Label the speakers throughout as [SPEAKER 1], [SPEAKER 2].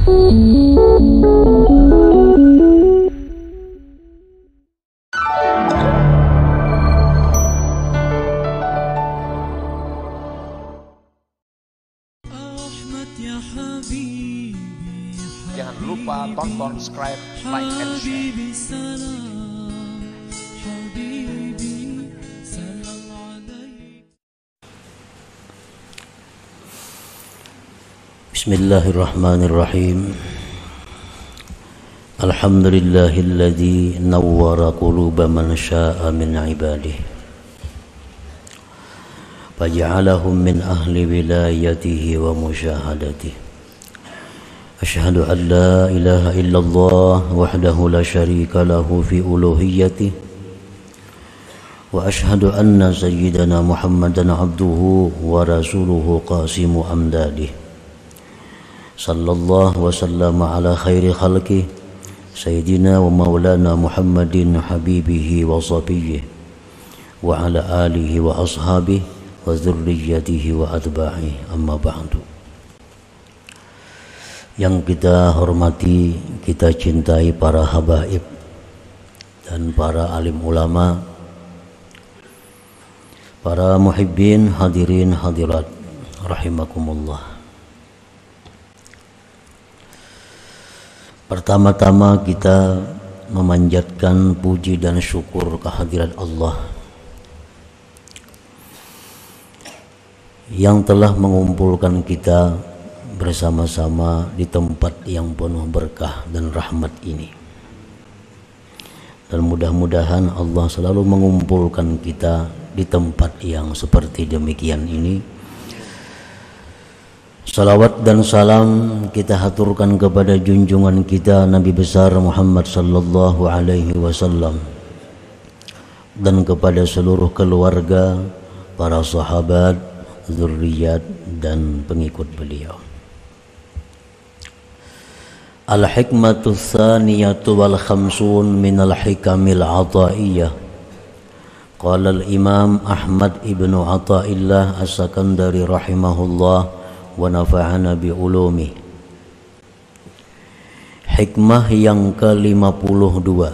[SPEAKER 1] Jangan lupa tonton, subscribe, like, and share.
[SPEAKER 2] Bismillahirrahmanirrahim. Alhamdulillahilladzi nawwara quluba man syaa'a min ibadihi faj'alahum min ahli wilayatihi wa musyahadatihi. Asyhadu an la ilaha illallah wahdahu la syarika lahu fi uluhiyyatihi wa asyhadu anna sayyidana Muhammadan abduhu wa rasuluhu qasimu amdadihi. Sallallahu wa sallama ala khairi khalqi sayyidina wa maulana Muhammadin habibihi wa safiyyihi wa ala alihi wa ashabihi wa dzurriyyatihi wa atba'ihi, amma ba'du. Yang kita hormati, kita cintai para habaib dan para alim ulama, para muhibbin, hadirin hadirat rahimakumullah. Pertama-tama kita memanjatkan puji dan syukur kehadirat Allah yang telah mengumpulkan kita bersama-sama di tempat yang penuh berkah dan rahmat ini. Dan mudah-mudahan Allah selalu mengumpulkan kita di tempat yang seperti demikian ini. Salawat dan salam kita haturkan kepada junjungan kita Nabi besar Muhammad sallallahu alaihi wasallam dan kepada seluruh keluarga, para sahabat, zurriyat dan pengikut beliau. Al-hikmatu tsaniyatu wal khamsun minal hikamil ataiyah. Qala al-imam Ahmad ibnu Athaillah as-Sakandari rahimahullah wa nafa'ana bi ulumi. Hikmah yang ke-52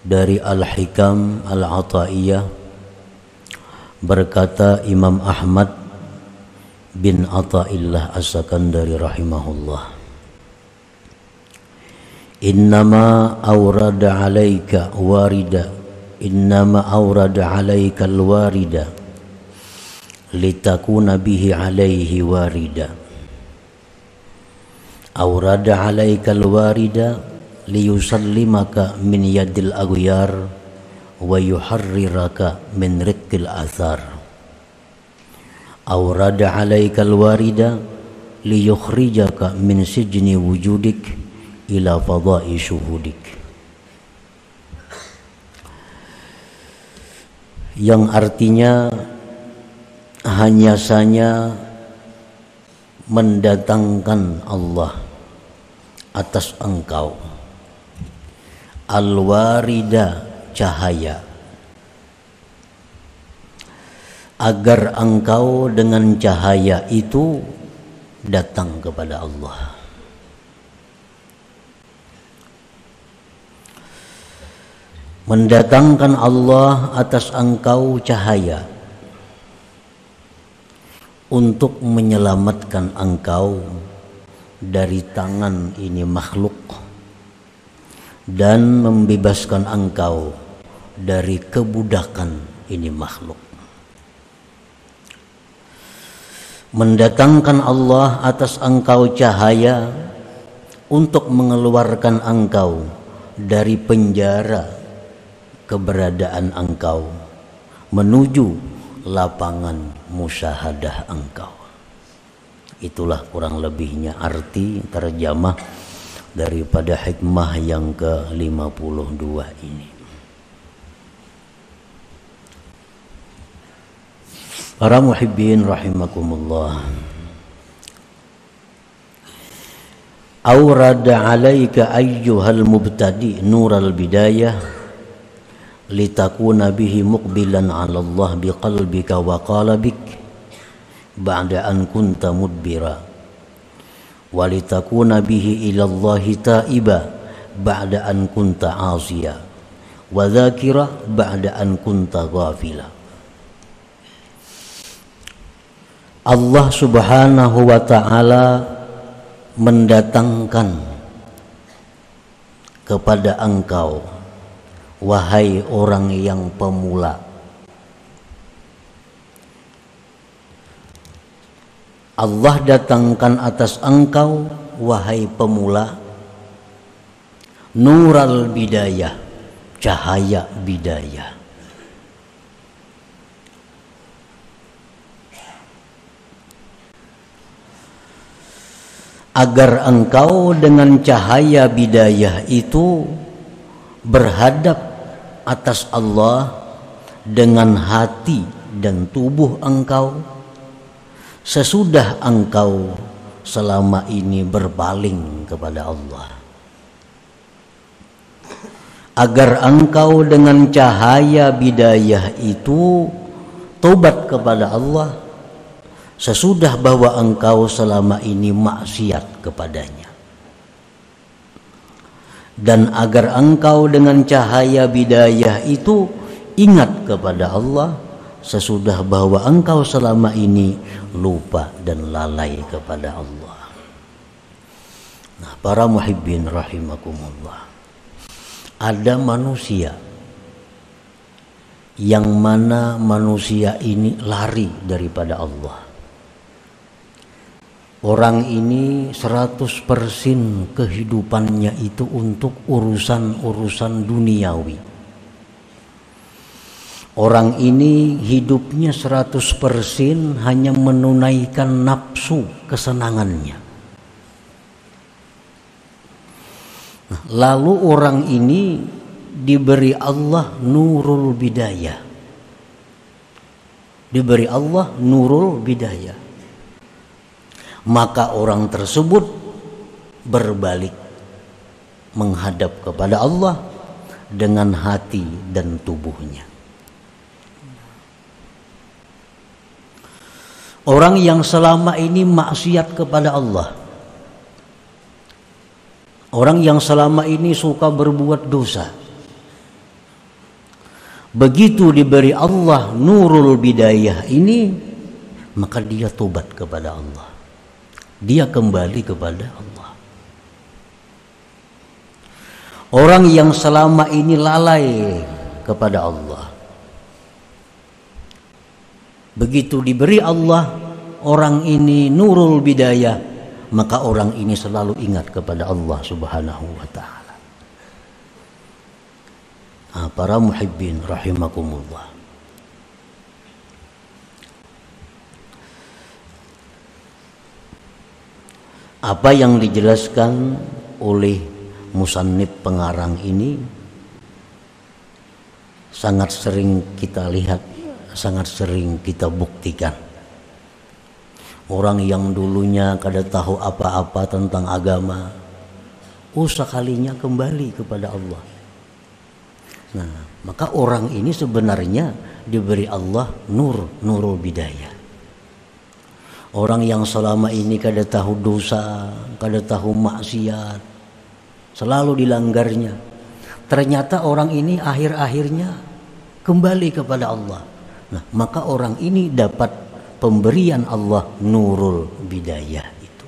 [SPEAKER 2] dari Al-Hikam Al-Ataiyah, berkata Imam Ahmad bin Athaillah as-Sakandari rahimahullah, innama awrada alaika warida, innama awrada alaika al-warida litakuna bihi alaihi warida. Awrada alaika al-warida liyusallimaka min yadil aghyar wa yuharriraka min riqqil athar. Awrada alaika al-warida liyukhrijaka min sijni wujudik ila fadai syuhudik. Yang artinya hanya saja mendatangkan Allah atas engkau al-warida, cahaya, agar engkau dengan cahaya itu datang kepada Allah. Mendatangkan Allah atas engkau cahaya untuk menyelamatkan engkau dari tangan ini makhluk dan membebaskan engkau dari kebudakan ini makhluk. Mendatangkan Allah atas engkau cahaya untuk mengeluarkan engkau dari penjara keberadaan engkau menuju lapangan musyahadah engkau. Itulah kurang lebihnya arti terjemah daripada hikmah yang ke-52 ini. Para muhibbin rahimakumullah, awrada alaika ayyuhal mubtadi nural bidayah litakuna bihi muqbilan 'ala Allah biqalbika wa qalbik ba'da an kunta mudbira walitakuna bihi ilallahi taiba ba'da an kunta asiya wa dzakira ba'da an kunta ghafila. Allah Subhanahu wa ta'ala mendatangkan kepada engkau, wahai orang yang pemula, Allah datangkan atas engkau, wahai pemula, nural bidayah, cahaya bidayah. Agar engkau dengan cahaya bidayah itu berhadap atas Allah dengan hati dan tubuh engkau, sesudah engkau selama ini berpaling kepada Allah. Agar engkau dengan cahaya bidayah itu tobat kepada Allah, sesudah bahwa engkau selama ini maksiat kepadanya. Dan agar engkau dengan cahaya bidayah itu ingat kepada Allah, sesudah bahwa engkau selama ini lupa dan lalai kepada Allah. Nah, para muhibbin rahimakumullah, ada manusia yang mana manusia ini lari daripada Allah. Orang ini 100% kehidupannya itu untuk urusan-urusan duniawi. Orang ini hidupnya 100% hanya menunaikan nafsu kesenangannya. Nah, lalu orang ini diberi Allah nurul bidayah. Diberi Allah nurul bidayah. Maka orang tersebut berbalik menghadap kepada Allah dengan hati dan tubuhnya. Orang yang selama ini maksiat kepada Allah, orang yang selama ini suka berbuat dosa, begitu diberi Allah nurul bidayah ini, maka dia tobat kepada Allah. Dia kembali kepada Allah. Orang yang selama ini lalai kepada Allah, begitu diberi Allah orang ini nurul bidayah, maka orang ini selalu ingat kepada Allah Subhanahu wa ta'ala. Nah, para muhibbin rahimakumullah, apa yang dijelaskan oleh musannif pengarang ini sangat sering kita lihat, sangat sering kita buktikan. Orang yang dulunya kada tahu apa-apa tentang agama, sekalinya kembali kepada Allah. Nah, maka orang ini sebenarnya diberi Allah nurul bidayah. Orang yang selama ini kada tahu dosa, kada tahu maksiat, selalu dilanggarnya, ternyata orang ini akhir-akhirnya kembali kepada Allah. Nah, maka orang ini dapat pemberian Allah nurul bidayah itu.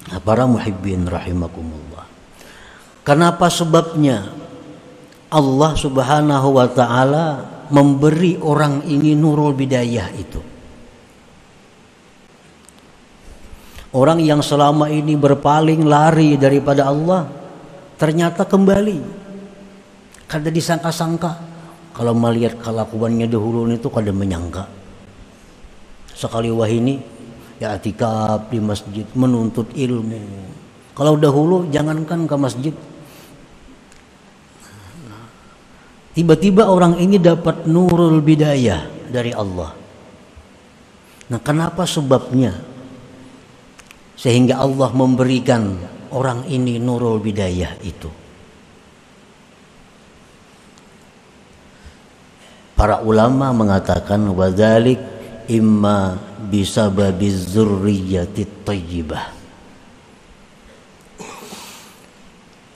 [SPEAKER 2] Nah, para muhibbin rahimakumullah, kenapa sebabnya Allah Subhanahu wa ta'ala memberi orang ini nurul bidayah itu? Orang yang selama ini berpaling lari daripada Allah, ternyata kembali. Kada disangka-sangka. Kalau melihat kelakuannya dahulu itu kada menyangka. Sekali wahini ya i'tikaf di masjid, menuntut ilmu. Kalau dahulu jangankan ke masjid, tiba-tiba orang ini dapat nurul bidayah dari Allah. Nah, kenapa sebabnya sehingga Allah memberikan orang ini nurul bidayah itu? Para ulama mengatakan wadzalik imma bisababiz dzurriyyatit thayyibah.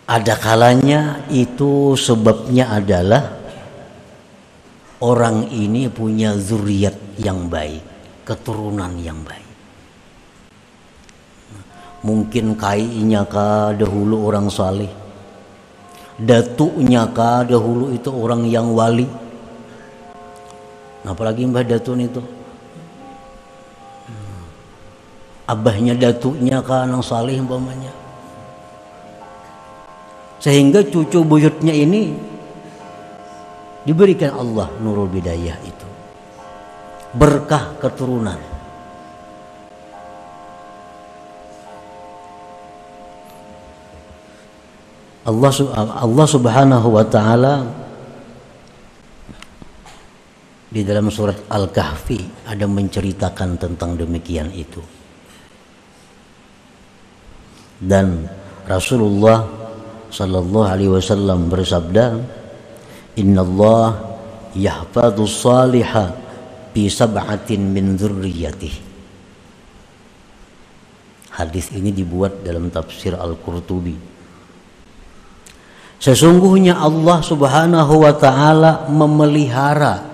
[SPEAKER 2] Ada kalanya itu sebabnya adalah orang ini punya zuriat yang baik, keturunan yang baik. Mungkin kainya kah dahulu orang saleh, datuknya kah dahulu itu orang yang wali. Apalagi Mbah Datun itu, abahnya datuknya kah nang saleh umpamanya. Sehingga cucu buyutnya ini diberikan Allah nurul bidayah itu, berkah keturunan. Allah Subhanahu wa taala di dalam surat Al-Kahfi ada menceritakan tentang demikian itu. Dan Rasulullah sallallahu alaihi wasallam bersabda, "Innallah yahfadzus salihah bi sab'atin min dzurriyyatihi." Hadis ini dibuat dalam tafsir Al-Qurtubi. Sesungguhnya Allah Subhanahu wa taala memelihara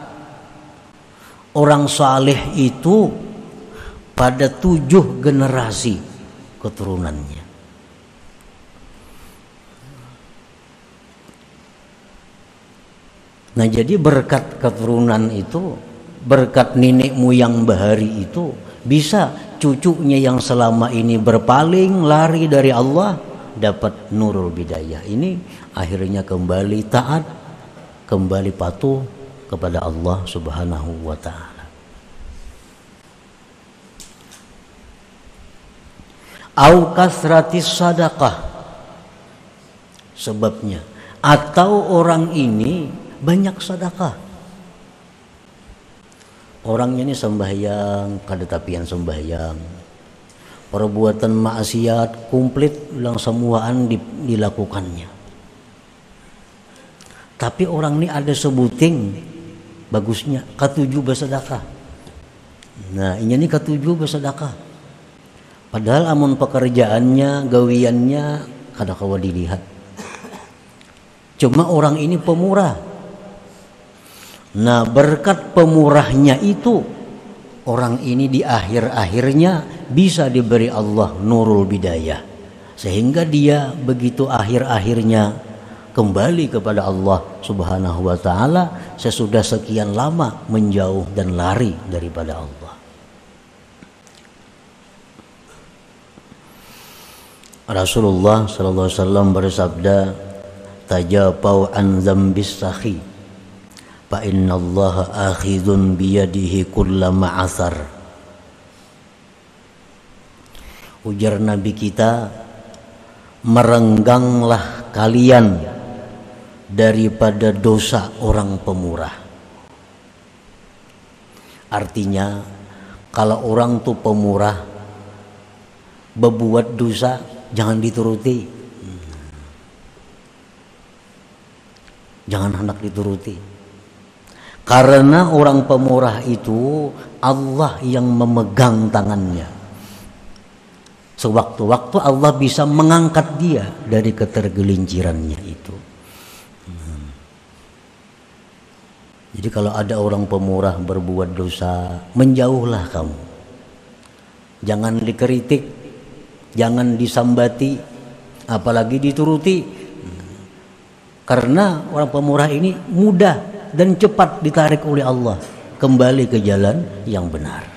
[SPEAKER 2] orang saleh itu pada 7 generasi keturunannya. Nah, jadi berkat keturunan itu, berkat nenek moyang bahari itu, bisa cucunya yang selama ini berpaling lari dari Allah dapat nurul bidayah. Ini akhirnya kembali taat, kembali patuh kepada Allah Subhanahu wa taala. Au kasratis sadaqah, sebabnya, atau orang ini banyak sedekah. Orangnya ini sembahyang, kada tapian sembahyang, perbuatan maksiat komplit ulang semuaan dilakukannya. Tapi orang ini ada sebuting bagusnya ketujuh bersedekah. Nah, ini ketujuh bersedekah. Padahal amun pekerjaannya, gawiannya kada kawa dilihat. Cuma orang ini pemurah. Nah, berkat pemurahnya itu, orang ini di akhir-akhirnya bisa diberi Allah nurul bidayah, sehingga dia begitu akhir-akhirnya kembali kepada Allah Subhanahu wa taala sesudah sekian lama menjauh dan lari daripada Allah. Rasulullah sallallahu alaihi wasallam bersabda, "Tajapau an dzambis sakhi fa innallaha akhidun biyadihi kulla ma'athar." Ujar Nabi kita, merengganglah kalian daripada dosa orang pemurah. Artinya, kalau orang tuh pemurah berbuat dosa, jangan dituruti, jangan hendak dituruti. Karena orang pemurah itu Allah yang memegang tangannya. Sewaktu-waktu Allah bisa mengangkat dia dari ketergelincirannya itu. Jadi kalau ada orang pemurah berbuat dosa, menjauhlah kamu. Jangan dikritik, jangan disambati, apalagi dituruti. Karena orang pemurah ini mudah dan cepat ditarik oleh Allah kembali ke jalan yang benar.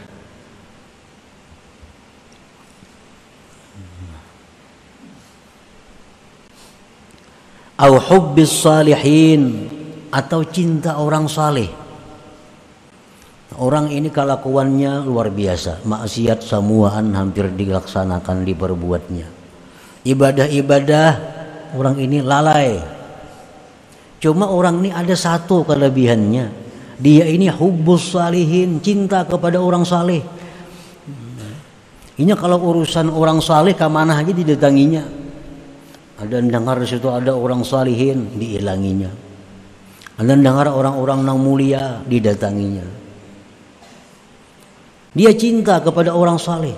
[SPEAKER 2] Au hubbis salihin, atau cinta orang saleh. Orang ini kelakuannya luar biasa, maksiat semuaan hampir dilaksanakan, diperbuatnya. Ibadah-ibadah orang ini lalai. Cuma orang ini ada satu kelebihannya, dia ini hubbus salihin, cinta kepada orang saleh. Ini kalau urusan orang saleh kemana aja didatanginya. Ada dengar di situ ada orang salihin, diilanginya. Ada dengar orang-orang nang mulia, didatanginya. Dia cinta kepada orang saleh.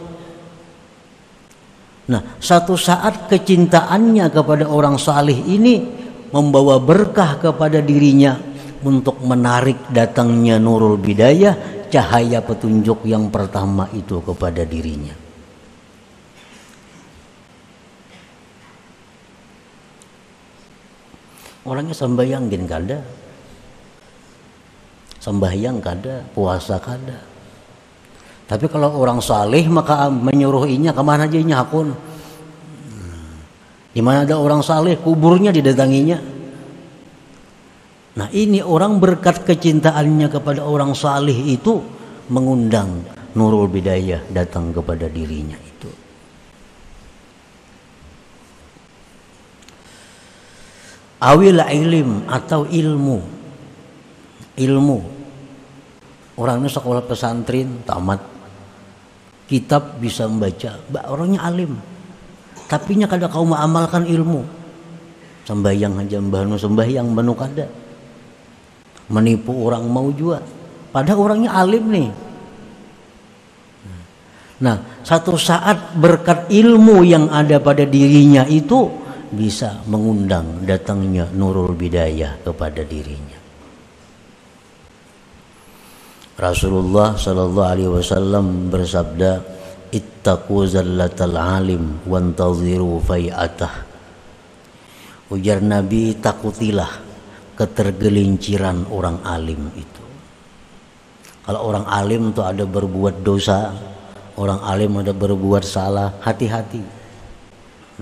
[SPEAKER 2] Nah, satu saat kecintaannya kepada orang saleh ini membawa berkah kepada dirinya untuk menarik datangnya nurul bidayah, cahaya petunjuk yang pertama itu kepada dirinya. Orangnya sembahyang gin kada, sembahyang kada, puasa kada. Tapi kalau orang saleh maka menyuruhinya kemana aja hakun. Di mana ada orang saleh, kuburnya didatanginya. Nah, ini orang berkat kecintaannya kepada orang saleh itu mengundang nurul bidayah datang kepada dirinya itu. Awil ilm atau ilmu. Orangnya sekolah pesantren tamat, kitab bisa membaca, orangnya alim, tapi nya kada kau mengamalkan ilmu. Sembahyang aja mbahnu sembahyang banu kada, menipu orang mau juga, padahal orangnya alim nih. Nah, satu saat berkat ilmu yang ada pada dirinya itu bisa mengundang datangnya nurul bidayah kepada dirinya. Rasulullah sallallahu alaihi wasallam bersabda, ittaqu zallatal alim wantaziru fai'atah. Ujar Nabi, takutilah ketergelinciran orang alim itu. Kalau orang alim itu ada berbuat dosa, orang alim ada berbuat salah, hati-hati.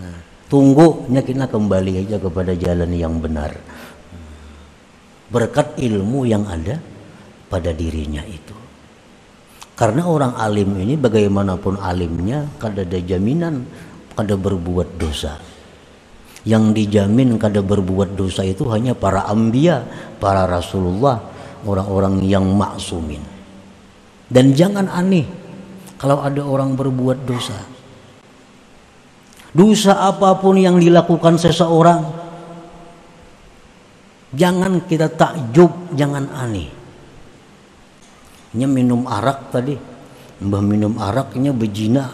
[SPEAKER 2] Nah, tunggunya kita kembali aja kepada jalan yang benar. Berkat ilmu yang ada pada dirinya itu. Karena orang alim ini bagaimanapun alimnya kada ada jaminan kada berbuat dosa. Yang dijamin kada berbuat dosa itu hanya para anbiya, para rasulullah, orang-orang yang maksumin. Dan jangan aneh kalau ada orang berbuat dosa. Dosa apapun yang dilakukan seseorang, jangan kita takjub, jangan aneh. Nya minum arak tadi, mbah minum araknya bezina,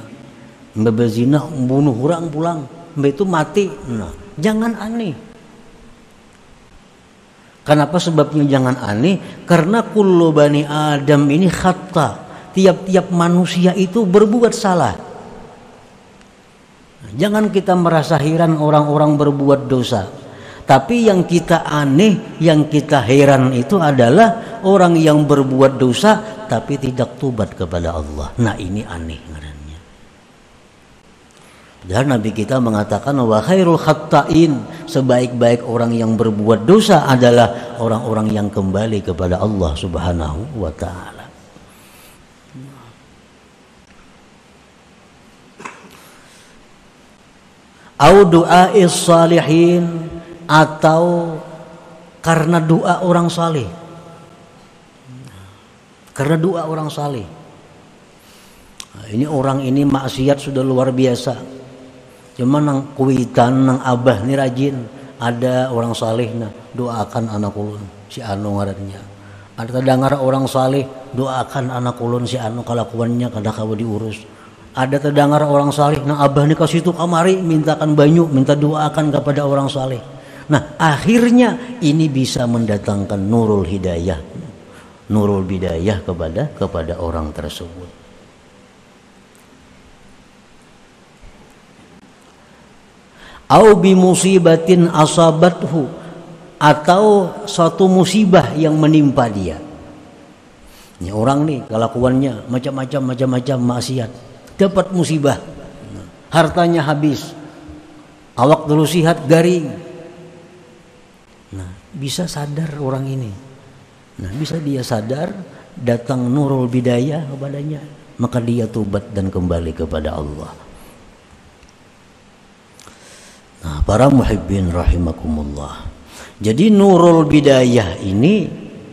[SPEAKER 2] mbah bezina bunuh orang pulang, mbah itu mati. Nah, jangan aneh. Kenapa sebabnya jangan aneh? Karena kullu bani Adam ini khata, tiap-tiap manusia itu berbuat salah. Jangan kita merasa heran orang-orang berbuat dosa. Tapi yang kita aneh, yang kita heran itu adalah orang yang berbuat dosa tapi tidak tobat kepada Allah. Nah, ini aneh ngarannya. Padahal Nabi kita mengatakan wa khairul khatta'in, sebaik-baik orang yang berbuat dosa adalah orang-orang yang kembali kepada Allah Subhanahu wa taala. Au du'a'is salihin, atau karena doa orang saleh. Karena doa orang saleh. Nah, ini orang ini maksiat sudah luar biasa. Cuman nang kuitan nang abah ini rajin. Ada orang saleh nah doakan anak ulun si anu ngarannya. Ada terdengar orang saleh doakan anak ulun si anu kalakuannya kada kawa diurus. Ada terdengar orang saleh nang abah ni kasih tu kamari mintakan banyu, minta doakan kepada orang saleh. Nah, akhirnya ini bisa mendatangkan nurul hidayah, nurul bidayah kepada orang tersebut. Au bi musibatin asabathu, atau suatu musibah yang menimpa dia. Ini orang nih kelakuannya macam-macam maksiat, dapat musibah, hartanya habis, awak dulu sihat garing. Nah, bisa sadar orang ini. Nah, bisa dia sadar, datang nurul bidayah kepadanya, maka dia tobat dan kembali kepada Allah. Nah, para muhibbin rahimakumullah. Jadi nurul bidayah ini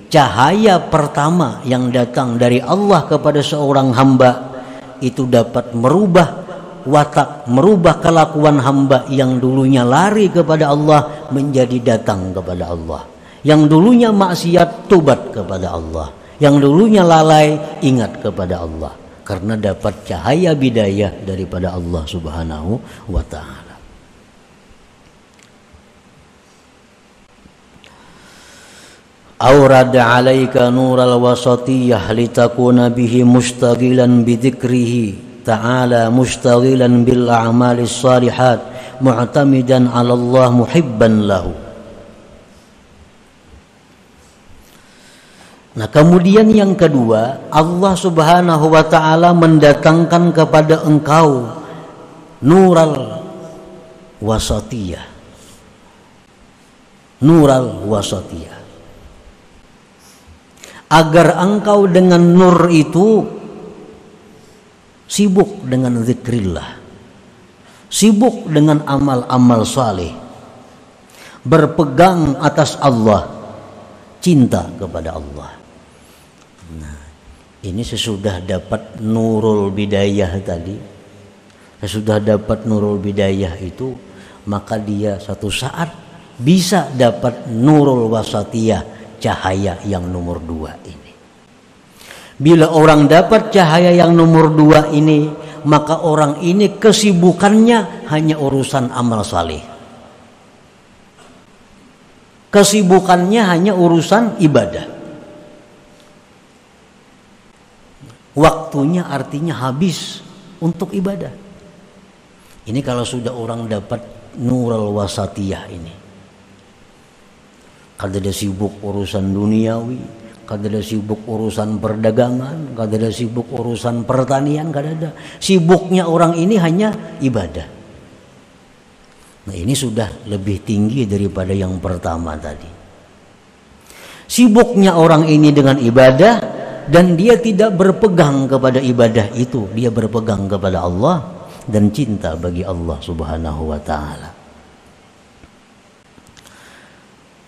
[SPEAKER 2] cahaya pertama yang datang dari Allah kepada seorang hamba, itu dapat merubah watak, merubah kelakuan hamba yang dulunya lari kepada Allah menjadi datang kepada Allah. Yang dulunya maksiat tobat kepada Allah. Yang dulunya lalai ingat kepada Allah. karena dapat cahaya bidayah daripada Allah Subhanahu wa ta'ala. Aurada alaika nural wasatiyah litakuna bihi mustaghilan bidzikrihi ta'ala mustaghilan bil a'malis salihat mu'tamidan 'ala Allah muhibban lahu. Nah, kemudian yang kedua, Allah Subhanahu wa ta'ala mendatangkan kepada engkau nural wasatiyah. Nural wasatiyah. Agar engkau dengan nur itu sibuk dengan zikrillah. Sibuk dengan amal-amal saleh. Berpegang atas Allah. Cinta kepada Allah. Nah, ini sesudah dapat nurul bidayah tadi, sesudah dapat nurul bidayah itu, maka dia satu saat bisa dapat nurul wasatiyah, cahaya yang nomor 2 ini. Bila orang dapat cahaya yang nomor 2 ini, maka orang ini kesibukannya hanya urusan amal saleh. Kesibukannya hanya urusan ibadah. Waktunya artinya habis untuk ibadah. Ini kalau sudah orang dapat nurul wasatiyah ini. Kada ada sibuk urusan duniawi, kada ada sibuk urusan perdagangan, kada ada sibuk urusan pertanian, kada ada. Sibuknya orang ini hanya ibadah. Nah, ini sudah lebih tinggi daripada yang pertama tadi. Sibuknya orang ini dengan ibadah, dan dia tidak berpegang kepada ibadah itu, dia berpegang kepada Allah dan cinta bagi Allah Subhanahu wa ta'ala.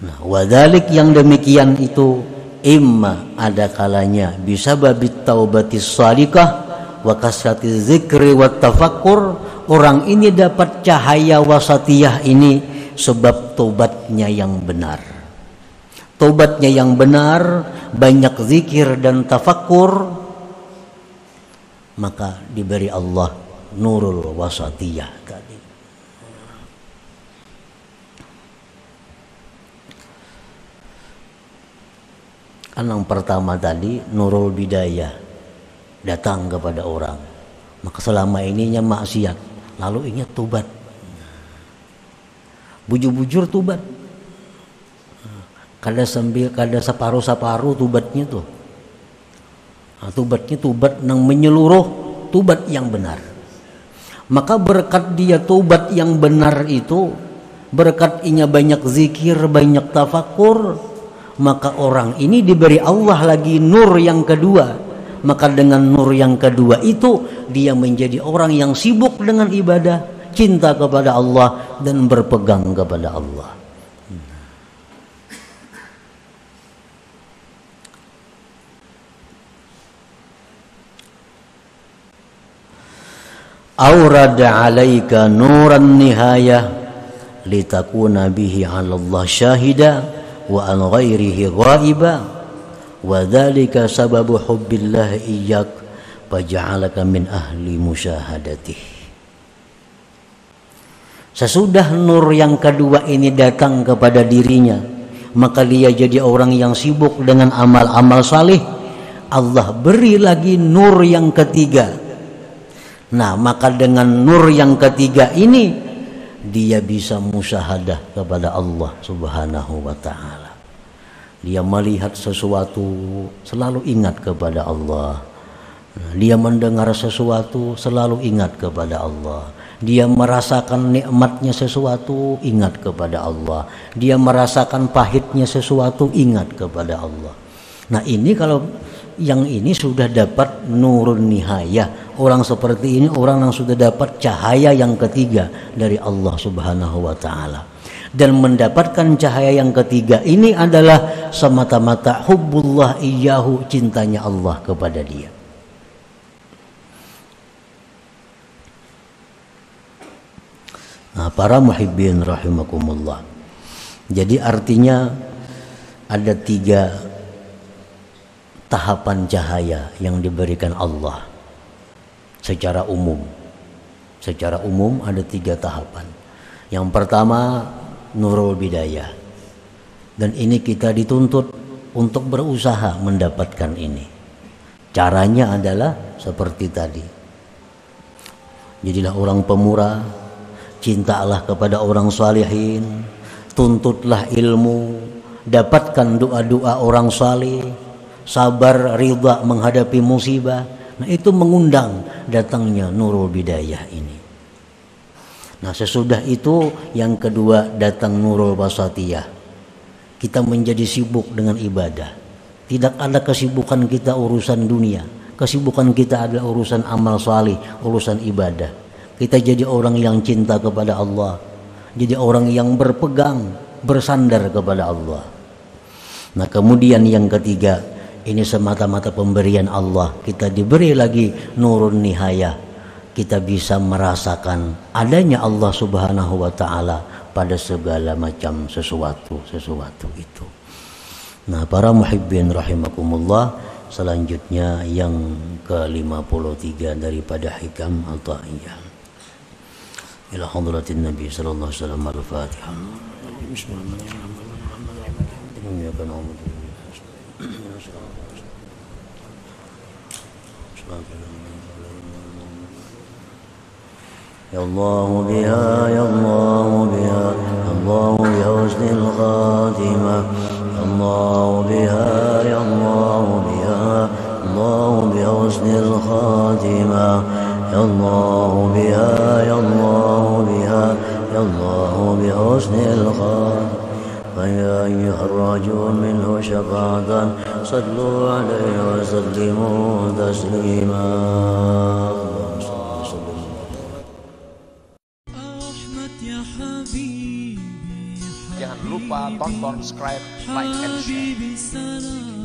[SPEAKER 2] Nah, wadhalik yang demikian itu imma ada kalanya bisa babit taubatis salikah wa kasratiz zikri wat tafakkur. Orang ini dapat cahaya wasatiyah ini sebab tobatnya yang benar. Tobatnya yang benar, banyak zikir dan tafakkur, maka diberi Allah nurul wasatiyah tadi. Kan yang pertama tadi nurul bidayah datang kepada orang, maka selama ininya maksiat, lalu ingat tobat, bujur-bujur tobat. Kada separuh-separuh tubatnya tuh. Nah, tubatnya tubat yang menyeluruh, tubat yang benar. Maka berkat dia tubat yang benar itu, berkat inya banyak zikir, banyak tafakur, maka orang ini diberi Allah lagi nur yang kedua. Maka dengan nur yang kedua itu dia menjadi orang yang sibuk dengan ibadah, cinta kepada Allah dan berpegang kepada Allah. Aurada alaika nuran nihayah litakuna bihi 'ala Allah syahida wa an ghairihi ghaiba wa dzalika sababu hubbillah iyyak faj'alaka min ahli musyahadatih. Sesudah nur yang kedua ini datang kepada dirinya, maka dia jadi orang yang sibuk dengan amal-amal saleh. Allah beri lagi nur yang ketiga. Nah, maka dengan nur yang ketiga ini dia bisa musyahadah kepada Allah Subhanahu wa ta'ala. Dia melihat sesuatu selalu ingat kepada Allah. Dia mendengar sesuatu selalu ingat kepada Allah. Dia merasakan nikmatnya sesuatu ingat kepada Allah. Dia merasakan pahitnya sesuatu ingat kepada Allah. Nah, ini kalau yang ini sudah dapat nurun nihayah. Orang seperti ini orang yang sudah dapat cahaya yang ketiga dari Allah Subhanahu wa ta'ala. Dan mendapatkan cahaya yang ketiga ini adalah semata-mata hubbullah iyyahu, cintanya Allah kepada dia. Nah, para muhibbin rahimakumullah. Jadi artinya ada 3 tahapan cahaya yang diberikan Allah secara umum. Secara umum ada 3 tahapan. Yang pertama nurul bidayah. Dan ini kita dituntut untuk berusaha mendapatkan ini. Caranya adalah seperti tadi. Jadilah orang pemurah, cintalah kepada orang salihin, tuntutlah ilmu, dapatkan doa-doa orang salih, sabar ridha menghadapi musibah. Nah, itu mengundang datangnya nurul bidayah ini. Nah, sesudah itu yang kedua datang nurul wasatiyah. Kita menjadi sibuk dengan ibadah. Tidak ada kesibukan kita urusan dunia. Kesibukan kita adalah urusan amal salih, urusan ibadah. Kita jadi orang yang cinta kepada Allah. Jadi orang yang berpegang, bersandar kepada Allah. Nah, kemudian yang ketiga, ini semata-mata pemberian Allah. Kita diberi lagi nurun nihayah. Kita bisa merasakan adanya Allah Subhanahu wa ta'ala pada segala macam sesuatu itu. Nah, para muhibbin rahimakumullah, selanjutnya yang ke-53 daripada hikam Athaiyah. Ila hadratin Nabi sallallahu alaihi wasallam al-Fatihah. Ya Allah biha, ya Allah biha, Allah bi husnil khatimah. Ya Allah biha, ya Allah biha, Allah bi husnil khatimah. Ya Allah biha, ya Allah biha, ya Allah bi husnil khatimah. فيا أيها الراجون منه شفاعة صلوا عليه وسلموا تسليما.
[SPEAKER 1] Jangan lupa tonton, subscribe, like, and share.